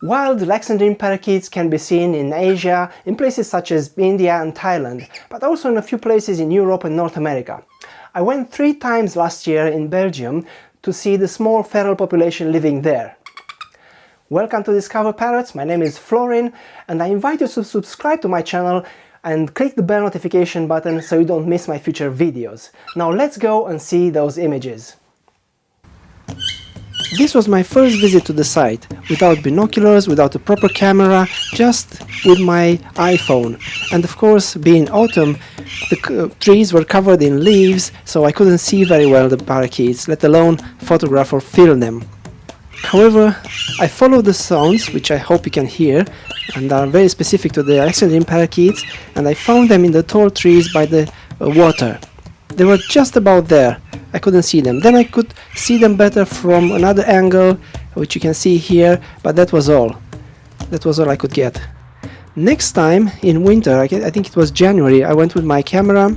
Wild Alexandrine parakeets can be seen in Asia, in places such as India and Thailand, but also in a few places in Europe and North America. I went 3 times last year in Belgium to see the small feral population living there. Welcome to Discover Parrots, my name is Florin, and I invite you to subscribe to my channel and click the bell notification button so you don't miss my future videos. Now let's go and see those images. This was my first visit to the site, without binoculars, without a proper camera, just with my iPhone. And of course, being autumn, the trees were covered in leaves, so I couldn't see very well the parakeets, let alone photograph or film them. However, I followed the sounds, which I hope you can hear, and are very specific to the Alexandrine parakeets, and I found them in the tall trees by the water. They were just about there. I couldn't see them. Then I could see them better from another angle, which you can see here, but that was all. That was all I could get. Next time, in winter, I think it was January, I went with my camera,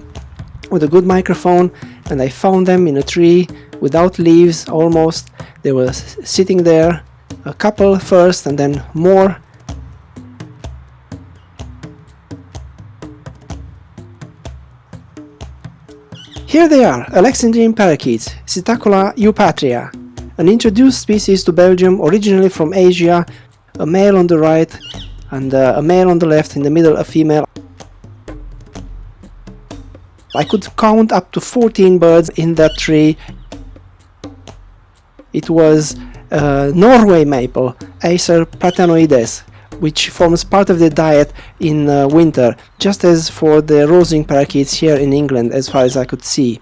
with a good microphone, and I found them in a tree, without leaves, almost. They were sitting there, a couple first, and then more. Here they are, Alexandrine parakeets, Psittacula eupatria, an introduced species to Belgium, originally from Asia, a male on the right and a male on the left, in the middle a female. I could count up to 14 birds in that tree. It was Norway maple, Acer platanoides, which forms part of the diet in winter, just as for the rosing parakeets here in England, as far as I could see.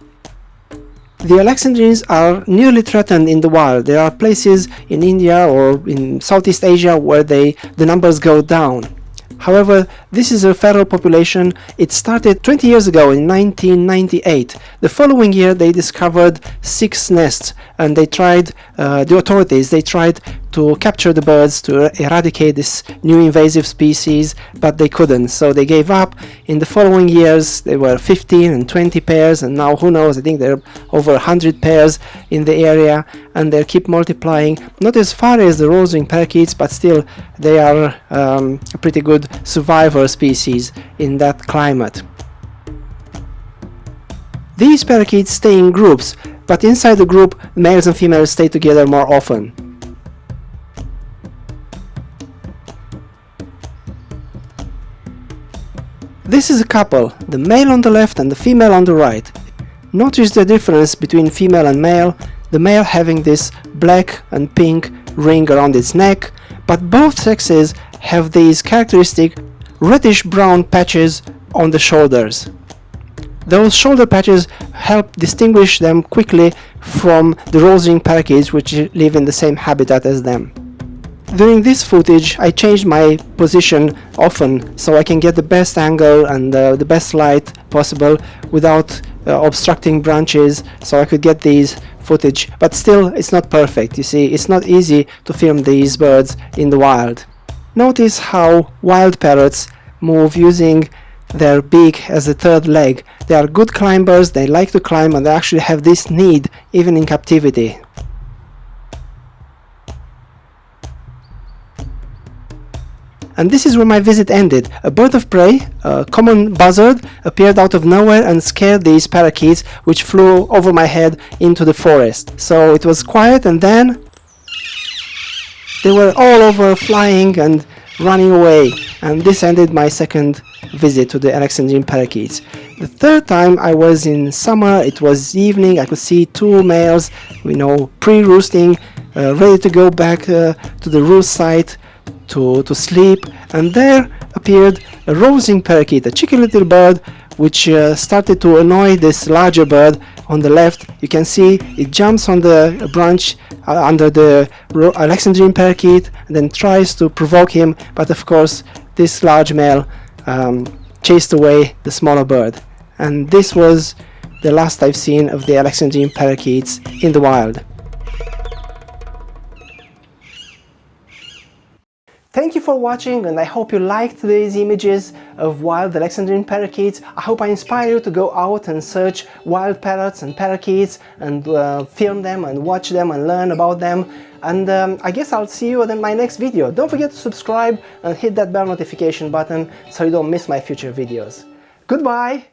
The Alexandrines are nearly threatened in the wild. There are places in India or in Southeast Asia where the numbers go down. However, this is a feral population. It started 20 years ago in 1998. The following year they discovered 6 nests, and they tried, the authorities, they tried to capture the birds to eradicate this new invasive species, but they couldn't, so they gave up. In the following years there were 15 and 20 pairs, and now who knows, I think there are over 100 pairs in the area, and they keep multiplying. Not as far as the rosing parakeets, but still they are a pretty good survivor species in that climate. These parakeets stay in groups, but inside the group males and females stay together more often. This is a couple, the male on the left and the female on the right. Notice the difference between female and male, the male having this black and pink ring around its neck, but both sexes have these characteristic reddish-brown patches on the shoulders. Those shoulder patches help distinguish them quickly from the rosing parakeets, which live in the same habitat as them. During this footage I changed my position often so I can get the best angle and the best light possible without obstructing branches, so I could get these footage, but still it's not perfect. You see, it's not easy to film these birds in the wild. Notice how wild parrots move using their beak as a third leg. They are good climbers, they like to climb, and they actually have this need even in captivity. And this is where my visit ended. A bird of prey, a common buzzard, appeared out of nowhere and scared these parakeets, which flew over my head into the forest. So it was quiet, and then they were all over, flying and running away. And this ended my second visit to the Alexandrine parakeets. The third time I was in summer, it was evening, I could see 2 males, pre-roosting, ready to go back to the roost site to sleep, and there appeared a rosing parakeet, a cheeky little bird, which started to annoy this larger bird on the left. You can see it jumps on the branch under the Alexandrine parakeet and then tries to provoke him, but of course this large male chased away the smaller bird. And this was the last I've seen of the Alexandrine parakeets in the wild. Thank you for watching, and I hope you liked these images of wild Alexandrine parakeets. I hope I inspire you to go out and search wild parrots and parakeets and film them and watch them and learn about them. And I guess I'll see you in my next video. Don't forget to subscribe and hit that bell notification button so you don't miss my future videos. Goodbye!